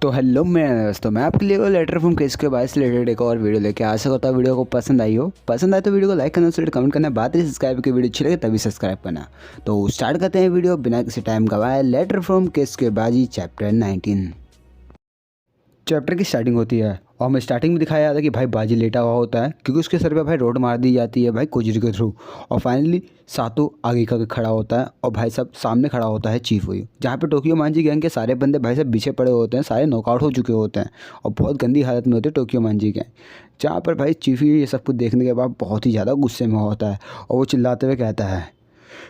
तो हेलो मेरे दोस्तों, मैं आपके लिए लेटर फ्रॉम केस के बाद से रिलेटेड एक और वीडियो लेके आशा करता हूँ वीडियो को पसंद आई हो। पसंद आए तो वीडियो को लाइक करना, कमेंट करना, बात ही सब्सक्राइब की वीडियो अच्छी लगे तभी सब्सक्राइब करना। तो स्टार्ट करते हैं वीडियो बिना किसी टाइम गवाए। लेटर फ्रॉम केस के बाजी चैप्टर 19। चैप्टर की स्टार्टिंग होती है और हमें स्टार्टिंग में दिखाया जाता है कि भाई बाजी लेटा हुआ होता है क्योंकि उसके सर पे भाई रोड मार दी जाती है भाई कोजरी के थ्रू। और फाइनली सातों आगे का खड़ा होता है और भाई साहब सामने खड़ा होता है चीफ हुई, जहाँ पे टोक्यो मांझी गैंग के सारे बंदे भाई साहब पीछे पड़े होते हैं, सारे नॉकआउट हो चुके होते हैं और बहुत गंदी हालत में होते हैं टोक्यो मांझी गैंग। जहाँ पर भाई चीफ हुई ये सब कुछ देखने के बाद बहुत ही ज़्यादा गुस्से में होता है और वो चिल्लाते हुए कहता है,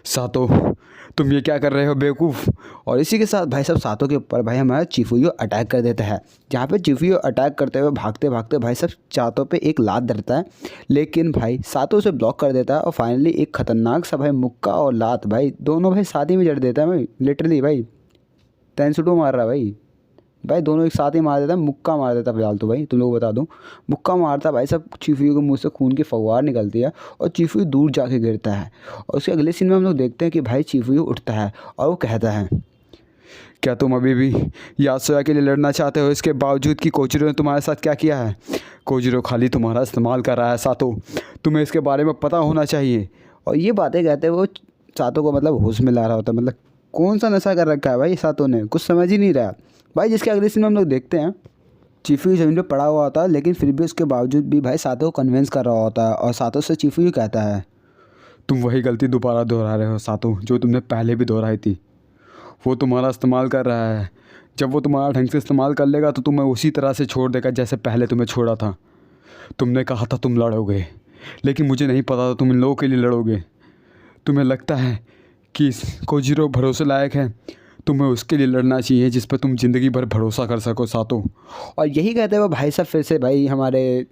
सातो तुम ये क्या कर रहे हो बेवकूफ़। और इसी के साथ भाई साहब सातों के ऊपर भाई हमारा चीफुयो अटैक कर देता है। जहाँ पे चीफुयो अटैक करते हुए भागते भागते भाई साहब सातों पे एक लात धरता है, लेकिन भाई सातों से ब्लॉक कर देता है और फाइनली एक खतरनाक सा भाई मुक्का और लात भाई दोनों भाई साथ ही में जड़ देता है। भाई लिटरली भाई तेंसुटो मार रहा है भाई दोनों एक साथ ही मार देता है, मुक्का मार देता है। फिलहाल तो भाई तुम लोग बता दूं, मुक्का मारता भाई सब चीफू के मुंह से खून की फव्वार निकलती है और चीफू दूर जाके गिरता है। और उसके अगले सीन में हम लोग देखते हैं कि भाई चीफू उठता है और वो कहता है, क्या तुम अभी भी यासोया के लिए लड़ना चाहते हो इसके बावजूद कि कोजिरो ने तुम्हारे साथ क्या किया है। कोजिरो खाली तुम्हारा इस्तेमाल कर रहा है सातो, तुम्हें इसके बारे में पता होना चाहिए। और ये बातें कहते हुए वो सातों को मतलब होश में ला रहा होता है। मतलब कौन सा नशा कर रखा है भाई सातों ने, कुछ समझ ही नहीं रहा भाई। जिसके अगले सीन में हम लोग देखते हैं चीफू ज़मीन पे पड़ा हुआ होता है, लेकिन फिर भी उसके बावजूद भी भाई सातों को कन्विंस कर रहा होता है और सातों से चीफू ही कहता है, तुम वही गलती दोबारा दोहरा रहे हो सातों, जो तुमने पहले भी दोहराई थी। वो तुम्हारा इस्तेमाल कर रहा है, जब वो तुम्हारा ढंग से इस्तेमाल कर लेगा तो तुम्हें उसी तरह से छोड़ देगा जैसे पहले तुम्हें छोड़ा था। तुमने कहा था तुम लड़ोगे, लेकिन मुझे नहीं पता था तुम इन लोगों के लिए लड़ोगे। तुम्हें लगता है कि कोजिरो भरोसे लायक है, तुम्हें उसके लिए लड़ना चाहिए जिस पर तुम ज़िंदगी भर भरोसा कर सको सातों। और यही कहते हुए भाई साहब फिर से भाई हमारे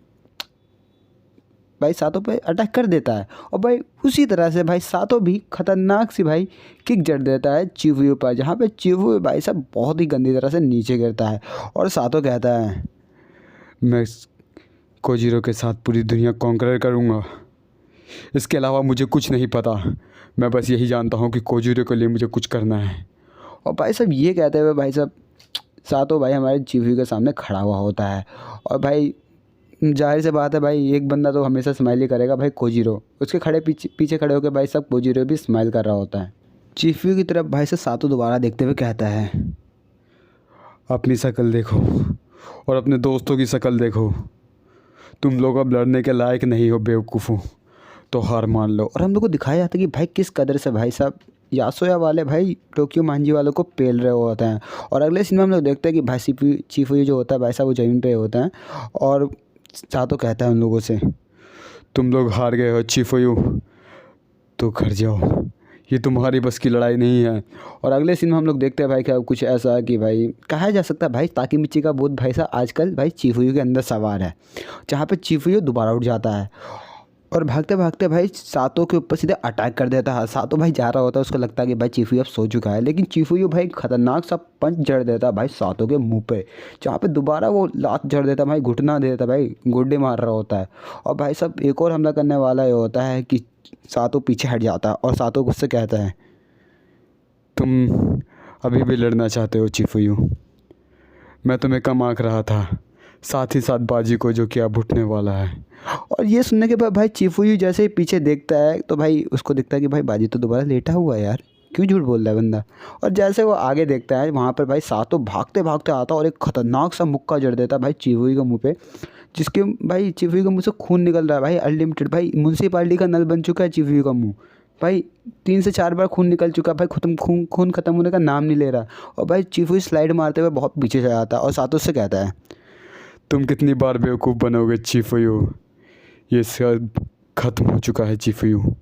भाई सातों पे अटैक कर देता है और भाई उसी तरह से भाई सातों भी खतरनाक सी भाई किक जड़ देता है चीफू पर, जहाँ पे चीफू भाई साहब बहुत ही गंदी तरह से नीचे गिरता है। और सातों कहता है, मैं कोजिरो के साथ पूरी दुनिया कॉन्कर करूँगा, इसके अलावा मुझे कुछ नहीं पता। मैं बस यही जानता हूँ कि कोजिरो के लिए मुझे कुछ करना है। और भाई साहब ये कहते हुए भाई साहब सातों भाई हमारे चीफू के सामने खड़ा हुआ होता है। और भाई जाहिर सी बात है भाई एक बंदा तो हमेशा स्माइल ही करेगा भाई कोजिरो, उसके खड़े पीछे पीछे खड़े होकर भाई साहब कोजिरो भी स्माइल कर रहा होता है। चीफू की तरफ भाई साहब सातों दोबारा देखते हुए कहता है, अपनी शक्ल देखो और अपने दोस्तों की शक्ल देखो, तुम लोग अब लड़ने के लायक नहीं हो बेवकूफ़ों, तो हार मान लो। और हम लोग को दिखाया जाता है कि भाई किस कदर से भाई साहब यासोया वाले भाई टोक्यो मांझी वालों को पेल रहे होते हैं। और अगले सीन में हम लोग देखते हैं कि भाई चीफू जो होता है भाई साहब वो ज़मीन पे होता है और सातों कहता है उन लोगों से, तुम लोग हार गए हो चीफू, तो घर जाओ, ये तुम्हारी बस की लड़ाई नहीं है। और अगले सीन में हम लोग देखते हैं भाई क्या कुछ ऐसा कि भाई कहा जा सकता है भाई ताकि मिच्ची का भूत भाई साहब आजकल भाई चीफू के अंदर सवार है, जहाँ पे चीफू दोबारा उठ जाता है और भागते भागते भाई सातों के ऊपर सीधे अटैक कर देता है। सातों भाई जा रहा होता है, उसको लगता है कि भाई चीफू अब सो चुका है, लेकिन चीफू भाई खतरनाक सा पंच जड़ देता है भाई सातों के मुंह पे, जहाँ पे दोबारा वो लात जड़ देता है भाई, घुटना दे देता है भाई, गोड्डे मार रहा होता है। और भाई साहब एक और हमला करने वाला ये होता है कि सातों पीछे हट जाता है और सातों उससे कहता है, तुम अभी भी लड़ना चाहते हो चीफू, मैं तुम्हें कम आंक रहा था, साथ ही साथ बाजी को जो कि अब उठने वाला है। और ये सुनने के बाद भाई चीफू जैसे ही पीछे देखता है तो भाई उसको दिखता है कि भाई बाजी तो दोबारा लेटा हुआ है यार, क्यों झूठ बोल रहा है बंदा। और जैसे वो आगे देखता है वहाँ पर भाई सातों भागते भागते आता है और एक खतरनाक सा मुक्का जड़ देता है भाई चीफू के मुँह पे, जिसके भाई चीफू के मुँह से खून निकल रहा है भाई अनलिमिटेड। भाई म्यूनसिपालिटी का नल बन चुका है चीफू का मुँह, भाई 3 से 4 बार खून निकल चुका है भाई, खून खत्म होने का नाम नहीं ले रहा। और भाई चीफू स्लाइड मारते हुए बहुत पीछे चला जाता है और सातों से कहता है, तुम कितनी बार बेवकूफ़ बनोगे चीफू, ये सब ख़त्म हो चुका है चीफू,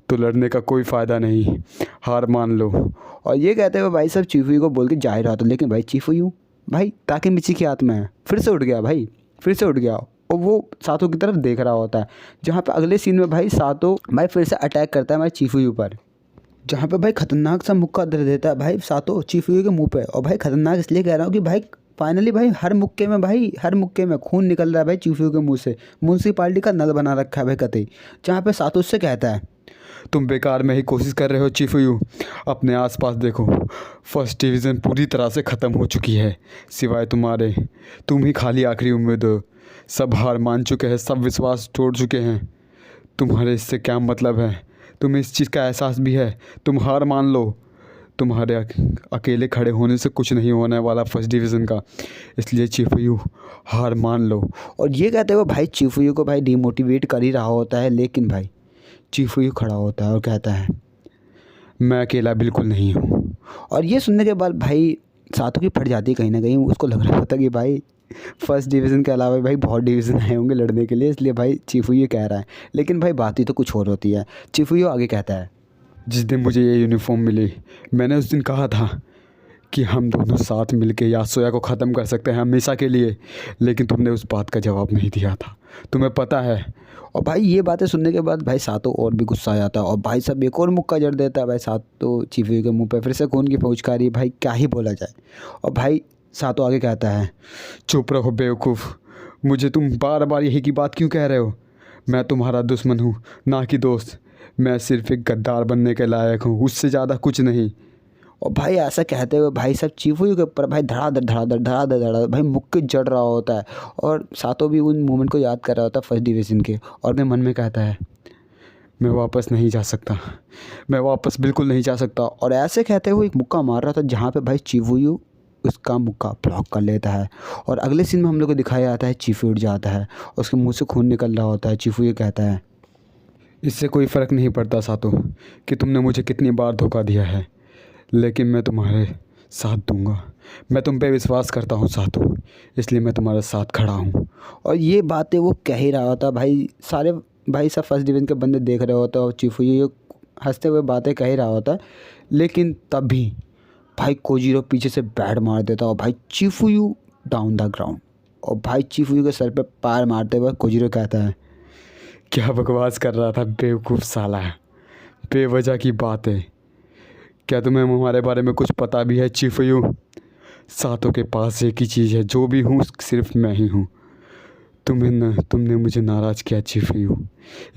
तो लड़ने का कोई फ़ायदा नहीं, हार मान लो। और ये कहते हुए भाई साहब चीफू को बोल के जा ही रहा था, लेकिन भाई चीफू भाई ताकि मिची की आत्मा है फिर से उठ गया भाई, फिर से उठ गया और वो सातों की तरफ देख रहा होता है। जहाँ पे अगले सीन में भाई सातों भाई फिर से अटैक करता है भाई चीफू पर, जहाँ पे भाई खतरनाक सा मुक्का दे देता है भाई सातों चीफू के मुँह पे। और भाई खतरनाक इसलिए कह रहा हूँ कि भाई फाइनली भाई हर मुक्के में खून निकल रहा है भाई चीफू के मुंह से, म्यूनसिपालिटी का नल बना रखा है भाई कतई। जहाँ पे सातों से कहता है, तुम बेकार में ही कोशिश कर रहे हो चिफुयू। अपने आसपास देखो, फर्स्ट डिवीज़न पूरी तरह से ख़त्म हो चुकी है। सिवाय तुम्हारे, तुम ही खाली आखिरी उम्मीद हो। सब हार मान चुके हैं, सब विश्वास तोड़ चुके हैं। तुम्हारे इससे क्या मतलब है? तुम्हें इस चीज़ का एहसास भी है? तुम हार मान लो। तुम्हारे अकेले खड़े होने से कुछ नहीं होने वाला फर्स्ट डिवीज़न का। इसलिए चिफुयू, हार मान लो। और ये कहते हुए भाई चिफुयू को भाई डिमोटिवेट कर ही रहा होता है, लेकिन भाई चिफुयू खड़ा होता है और कहता है मैं अकेला बिल्कुल नहीं हूँ। और ये सुनने के बाद भाई सातों की फट जाती है कहीं ना कहीं। उसको लग रहा होता कि भाई फर्स्ट डिवीज़न के अलावा भाई बहुत डिवीज़न आए होंगे लड़ने के लिए, इसलिए भाई चिफुयू कह रहा है। लेकिन भाई बात ही तो कुछ और होती है। चिफुयू आगे कहता है जिस दिन मुझे ये यूनिफॉर्म मिली, मैंने उस दिन कहा था कि हम दोनों साथ मिलके यासोया को ख़त्म कर सकते हैं हमेशा के लिए। लेकिन तुमने उस बात का जवाब नहीं दिया था, तुम्हें पता है। और भाई ये बातें सुनने के बाद भाई सातों और भी गुस्सा आ जाता है और भाई सब एक और मुक्का जड़ देता है। भाई सातों चिफुयू के मुंह पे फिर से खून की फौजकारी। भाई क्या ही बोला जाए। और भाई सातों आगे कहता है चुप रहो बेवकूफ़। मुझे तुम बार बार यही की बात क्यों कह रहे हो? मैं तुम्हारा दुश्मन हूँ, ना कि दोस्त। मैं सिर्फ एक गद्दार बनने के लायक हूँ, उससे ज़्यादा कुछ नहीं। और भाई ऐसा कहते हुए भाई सब चिफुयू के ऊपर भाई धड़ाधड़ धड़ाधड़ धड़ाधड़ धड़ाधड़ भाई मुक्के जड़ रहा होता है। और सातों भी उन मोमेंट को याद कर रहा होता है फर्स्ट डिवीज़न के। और अपने मन में कहता है मैं वापस नहीं जा सकता, मैं वापस बिल्कुल नहीं जा सकता। और ऐसे कहते हुए एक मुक्का मार रहा था जहाँ पे भाई चिफुयू उसका मुक्का ब्लॉक कर लेता है। और अगले सीन में हम लोग को दिखाया जाता है चिफुयू उठ जाता है, उसके मुंह से खून निकल रहा होता है। चिफुयू कहता है इससे कोई फ़र्क नहीं पड़ता सातों कि तुमने मुझे कितनी बार धोखा दिया है, लेकिन मैं तुम्हारे साथ दूंगा। मैं तुम पे विश्वास करता हूँ सातों, इसलिए मैं तुम्हारे साथ खड़ा हूँ। और ये बातें वो कह ही रहा होता भाई। सारे भाई सब फर्स्ट डिवीज़न के बंदे देख रहे होते और चिफुयू हंसते हुए बातें कह ही रहा होता है। लेकिन तब भी भाई कोजीरो पीछे से बैट मार देता और भाई चिफुयू डाउन द ग्राउंड। और भाई चिफुयू के सर पे पैर मारते हुए कोजीरो कहता है क्या बकवास कर रहा था बेवकूफ़ साला, बेवजह की बातें। क्या तुम्हें हमारे बारे में कुछ पता भी है चिफुयू? सातों के पास एक ही चीज़ है, जो भी हूँ सिर्फ मैं ही हूँ। तुमने मुझे नाराज़ किया चिफुयू,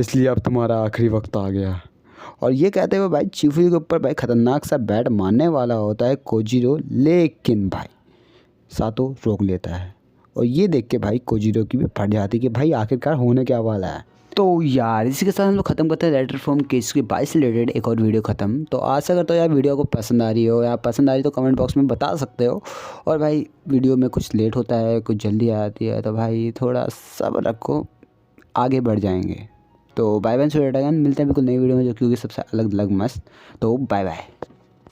इसलिए अब तुम्हारा आखिरी वक्त आ गया। और ये कहते हुए भाई चिफुयू के ऊपर भाई ख़तरनाक सा बैट मारने वाला होता है कोजीरो। लेकिन भाई सातों रोक लेता है। और ये देख के भाई कोजीरो की भी फट जाती है कि भाई आखिरकार होने क्या वाला है। तो यार इसी के साथ हम लोग ख़त्म करते हैं लेटर फ्रॉम केस के 22 से रिलेटेड एक और वीडियो ख़त्म। तो आशा करता हूँ यार वीडियो को पसंद आ रही हो, या पसंद आ रही तो कमेंट बॉक्स में बता सकते हो। और भाई वीडियो में कुछ लेट होता है, कुछ जल्दी आ जाती है, तो भाई थोड़ा सब्र रखो, आगे बढ़ जाएंगे। तो बाय बाय, मिलते हैं बिल्कुल नई वीडियो में जो क्योंकि सबसे अलग अलग मस्त। तो बाय बाय।